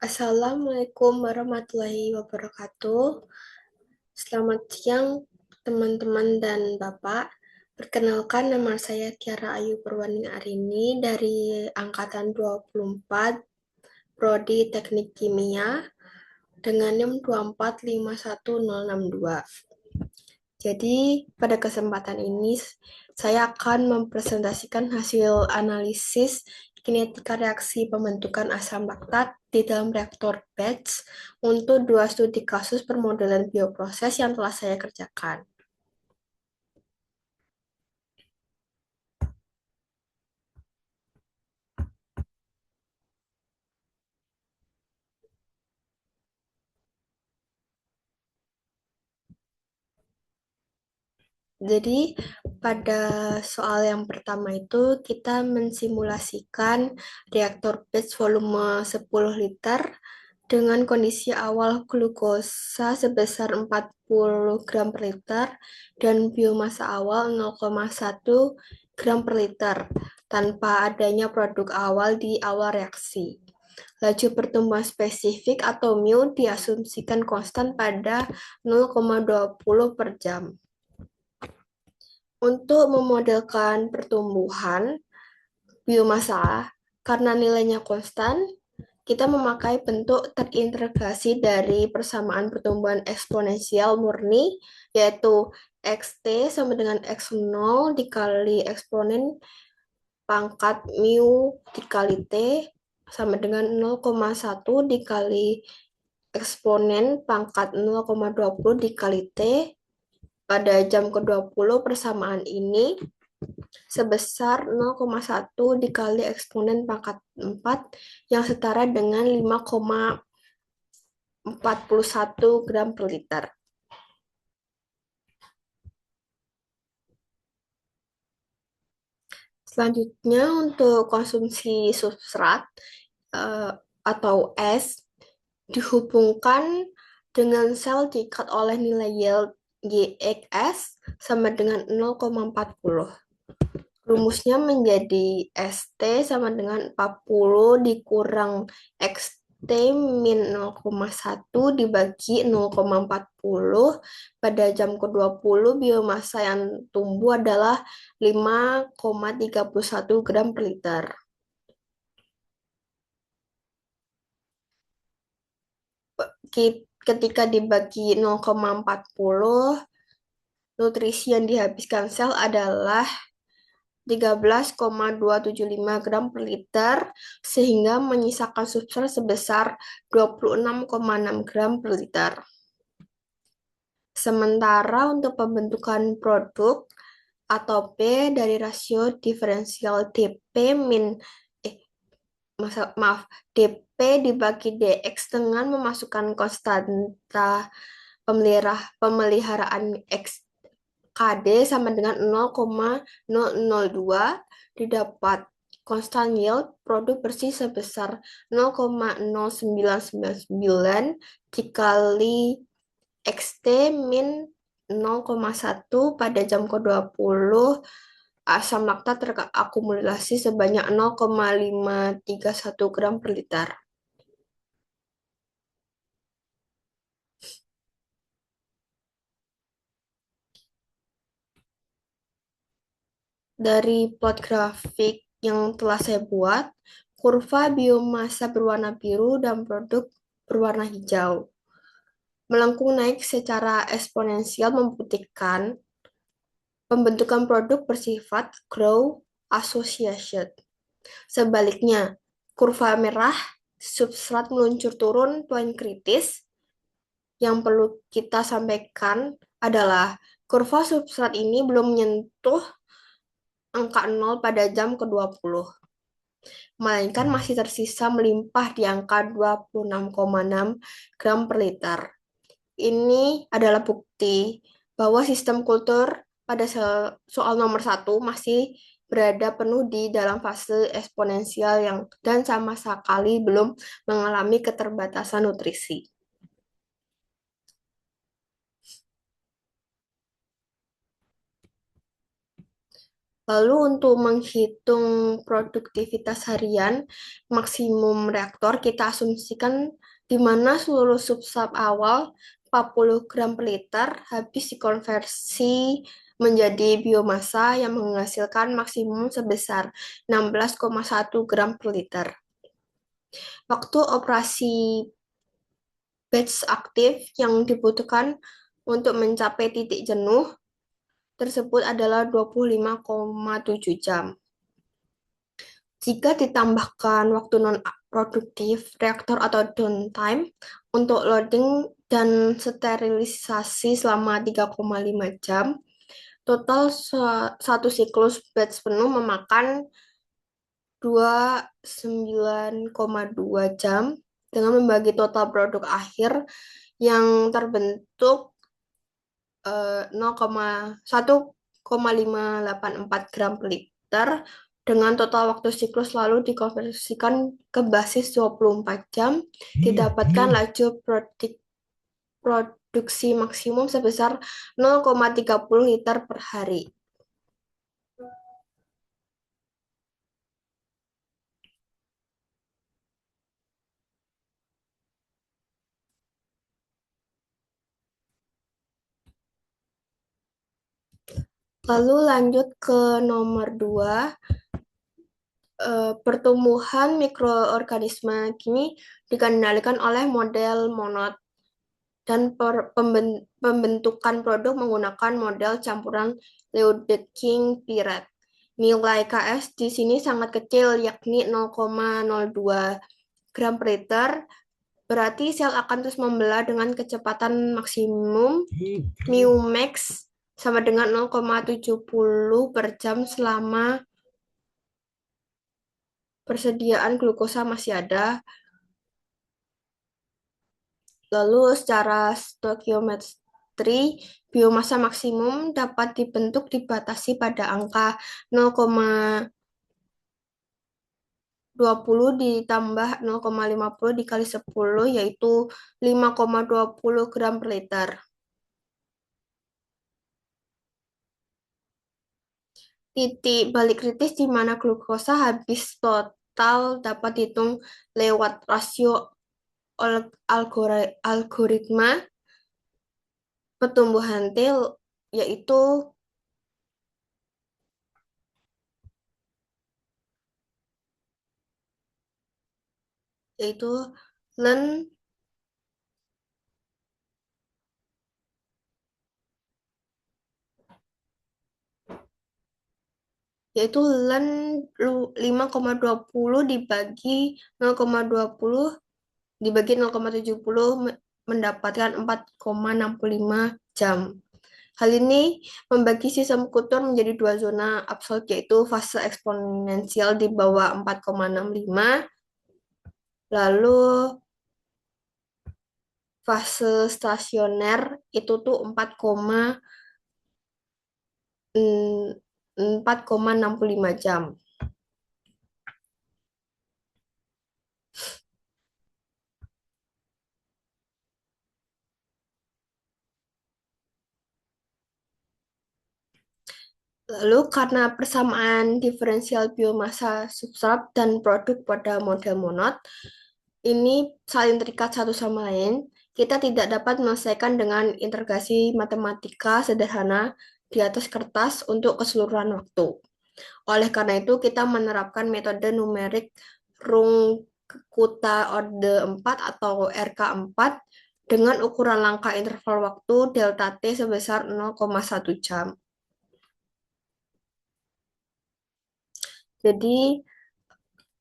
Assalamualaikum warahmatullahi wabarakatuh. Selamat siang teman-teman dan Bapak. Perkenalkan nama saya Tiara Ayu Purwani Arini dari angkatan 24 Prodi Teknik Kimia dengan NIM 2451062. Jadi, pada kesempatan ini saya akan mempresentasikan hasil analisis kinetika reaksi pembentukan asam laktat di dalam reaktor batch untuk dua studi kasus permodelan bioproses yang telah saya kerjakan. Jadi, pada soal yang pertama itu kita mensimulasikan reaktor batch volume 10 liter dengan kondisi awal glukosa sebesar 40 gram per liter dan biomasa awal 0,1 gram per liter tanpa adanya produk awal di awal reaksi. Laju pertumbuhan spesifik atau mu diasumsikan konstan pada 0,20 per jam. Untuk memodelkan pertumbuhan biomasa, karena nilainya konstan, kita memakai bentuk terintegrasi dari persamaan pertumbuhan eksponensial murni, yaitu xt sama dengan x0 dikali eksponen pangkat mu dikali t sama dengan 0,1 dikali eksponen pangkat 0,20 dikali t. Pada jam ke-20 persamaan ini sebesar 0,1 dikali eksponen pangkat 4 yang setara dengan 5,41 gram per liter. Selanjutnya untuk konsumsi substrat atau S dihubungkan dengan sel diikat oleh nilai yield YX sama dengan 0,40. Rumusnya menjadi ST sama dengan 40 dikurang XT min 0,1 dibagi 0,40. Pada jam ke-20 biomasa yang tumbuh adalah 5,31 gram per liter. Ketika dibagi 0,40, nutrisi yang dihabiskan sel adalah 13,275 gram per liter, sehingga menyisakan substrat sebesar 26,6 gram per liter. Sementara untuk pembentukan produk atau P dari rasio diferensial DP min DP dibagi DX dengan memasukkan konstanta pemeliharaan X KD sama dengan 0,002 didapat konstan yield produk bersih sebesar 0,0999 dikali XT min 0,1 pada jam ke-20 asam laktat terakumulasi sebanyak 0,531 gram per liter. Dari plot grafik yang telah saya buat, kurva biomasa berwarna biru dan produk berwarna hijau. Melengkung naik secara eksponensial membuktikan pembentukan produk bersifat grow association. Sebaliknya, kurva merah substrat meluncur turun poin kritis yang perlu kita sampaikan adalah kurva substrat ini belum menyentuh angka 0 pada jam ke-20, melainkan masih tersisa melimpah di angka 26,6 gram per liter. Ini adalah bukti bahwa sistem kultur pada soal nomor 1 masih berada penuh di dalam fase eksponensial yang dan sama sekali belum mengalami keterbatasan nutrisi. Lalu untuk menghitung produktivitas harian maksimum reaktor, kita asumsikan di mana seluruh subsat awal 40 gram per liter habis dikonversi menjadi biomasa yang menghasilkan maksimum sebesar 16,1 gram per liter. Waktu operasi batch aktif yang dibutuhkan untuk mencapai titik jenuh tersebut adalah 25,7 jam. Jika ditambahkan waktu non-produktif, reaktor atau downtime untuk loading dan sterilisasi selama 3,5 jam, total satu siklus batch penuh memakan 29,2 jam dengan membagi total produk akhir yang terbentuk 1,584 gram per liter dengan total waktu siklus lalu dikonversikan ke basis 24 jam, didapatkan laju produksi maksimum sebesar 0,30 liter per hari. Lalu lanjut ke nomor 2, pertumbuhan mikroorganisme kini dikendalikan oleh model monod dan pembentukan produk menggunakan model campuran Leeuwenhoek-Pierret. Nilai Ks di sini sangat kecil, yakni 0,02 gram per liter. Berarti sel akan terus membelah dengan kecepatan maksimum mu max sama dengan 0,70 per jam selama persediaan glukosa masih ada. Lalu secara stokiometri, biomasa maksimum dapat dibentuk dibatasi pada angka 0,20 ditambah 0,50 dikali 10, yaitu 5,20 gram per liter. Titik balik kritis di mana glukosa habis total dapat dihitung lewat rasio algoritma pertumbuhan T, yaitu yaitu len yaitu len 5,20 dibagi 0,20 dibagi 0,70 mendapatkan 4,65 jam. Hal ini membagi sistem Kutur menjadi dua zona absolut, yaitu fase eksponensial di bawah 4,65, lalu fase stasioner itu tuh 4,65 jam. Lalu karena persamaan diferensial biomasa substrat dan produk pada model monod ini saling terikat satu sama lain, kita tidak dapat menyelesaikan dengan integrasi matematika sederhana di atas kertas untuk keseluruhan waktu. Oleh karena itu, kita menerapkan metode numerik Runge-Kutta-Orde 4 atau RK4 dengan ukuran langkah interval waktu delta T sebesar 0,1 jam. Jadi,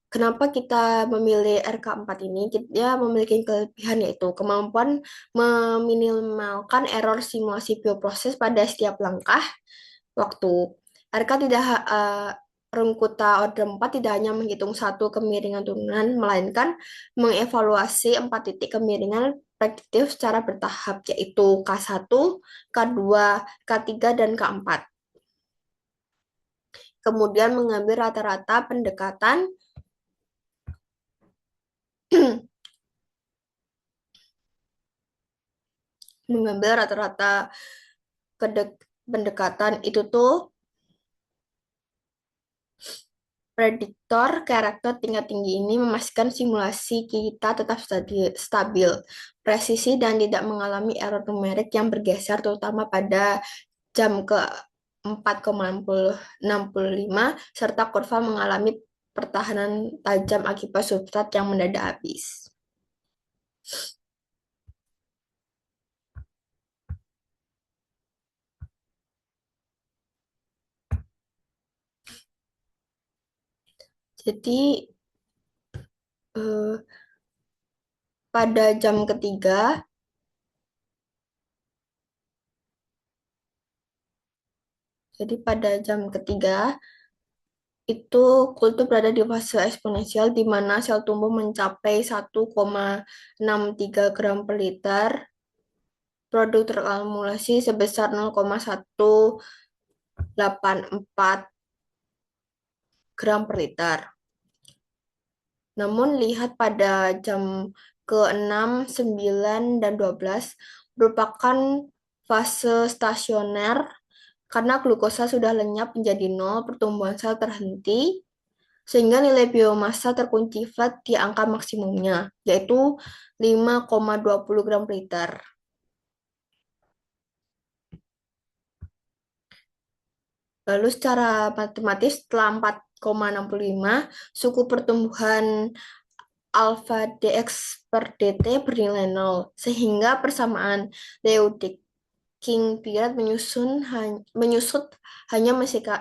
kenapa kita memilih RK4 ini? Dia memiliki kelebihan yaitu kemampuan meminimalkan error simulasi bioproses pada setiap langkah waktu. RK tidak Rungkuta Order 4 tidak hanya menghitung satu kemiringan turunan, melainkan mengevaluasi 4 titik kemiringan prediktif secara bertahap, yaitu K1, K2, K3, dan K4. Kemudian mengambil rata-rata pendekatan mengambil rata-rata pendekatan itu tuh Prediktor karakter tingkat tinggi ini memastikan simulasi kita tetap stabil, presisi, dan tidak mengalami error numerik yang bergeser, terutama pada jam ke 4,65 serta kurva mengalami pertahanan tajam akibat substrat yang mendadak habis. Jadi eh, pada jam ketiga, jadi pada jam ketiga itu kultur berada di fase eksponensial di mana sel tumbuh mencapai 1,63 gram per liter, produk terakumulasi sebesar 0,184 gram per liter. Namun lihat pada jam ke-6, 9, dan 12 merupakan fase stasioner karena glukosa sudah lenyap menjadi nol, pertumbuhan sel terhenti, sehingga nilai biomassa terkunci flat di angka maksimumnya, yaitu 5,20 gram per liter. Lalu secara matematis setelah 4,65, suku pertumbuhan alfa dx per dt bernilai nol, sehingga persamaan Leo-King Pirat menyusut hanya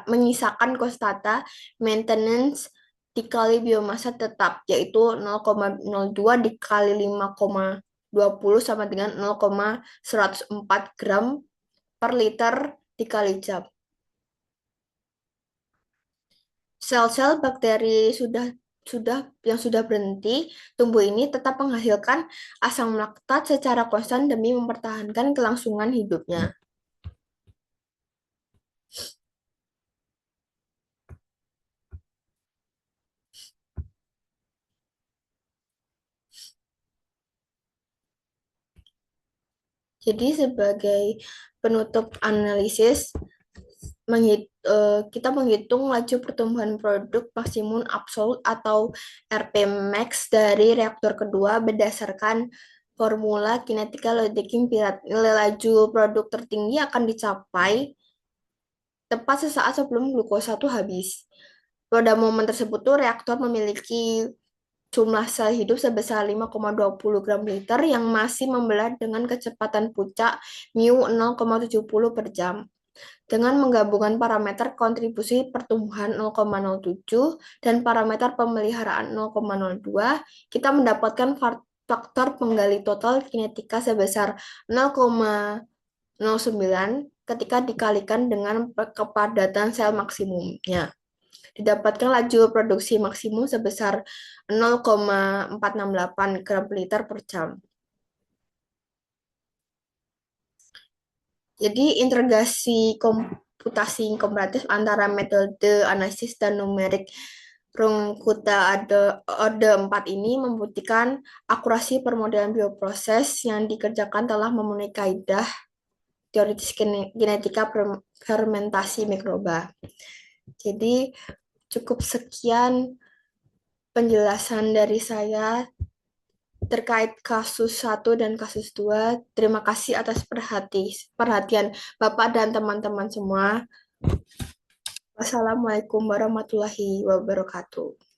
menyisakan konstanta maintenance dikali biomassa tetap, yaitu 0,02 dikali 5,20 sama dengan 0,104 gram per liter dikali jam. Sel-sel bakteri sudah berhenti tumbuh ini tetap menghasilkan asam laktat secara konstan demi mempertahankan kelangsungan hidupnya. Jadi sebagai penutup analisis, kita menghitung laju pertumbuhan produk maksimum absolut atau RP max dari reaktor kedua berdasarkan formula kinetika Liodeking Pirat. Nilai laju produk tertinggi akan dicapai tepat sesaat sebelum glukosa itu habis. Pada momen tersebut tuh reaktor memiliki jumlah sel hidup sebesar 5,20 gram liter yang masih membelah dengan kecepatan puncak mu 0,70 per jam. Dengan menggabungkan parameter kontribusi pertumbuhan 0,07 dan parameter pemeliharaan 0,02, kita mendapatkan faktor penggali total kinetika sebesar 0,09 ketika dikalikan dengan kepadatan sel maksimumnya. Didapatkan laju produksi maksimum sebesar 0,468 gram per liter per jam. Jadi integrasi komputasi komparatif antara metode analisis dan numerik Rungkuta Ode 4 ini membuktikan akurasi permodelan bioproses yang dikerjakan telah memenuhi kaidah teoritis genetika fermentasi mikroba. Jadi cukup sekian penjelasan dari saya terkait kasus 1 dan kasus 2. Terima kasih atas perhatian Bapak dan teman-teman semua. Wassalamualaikum warahmatullahi wabarakatuh.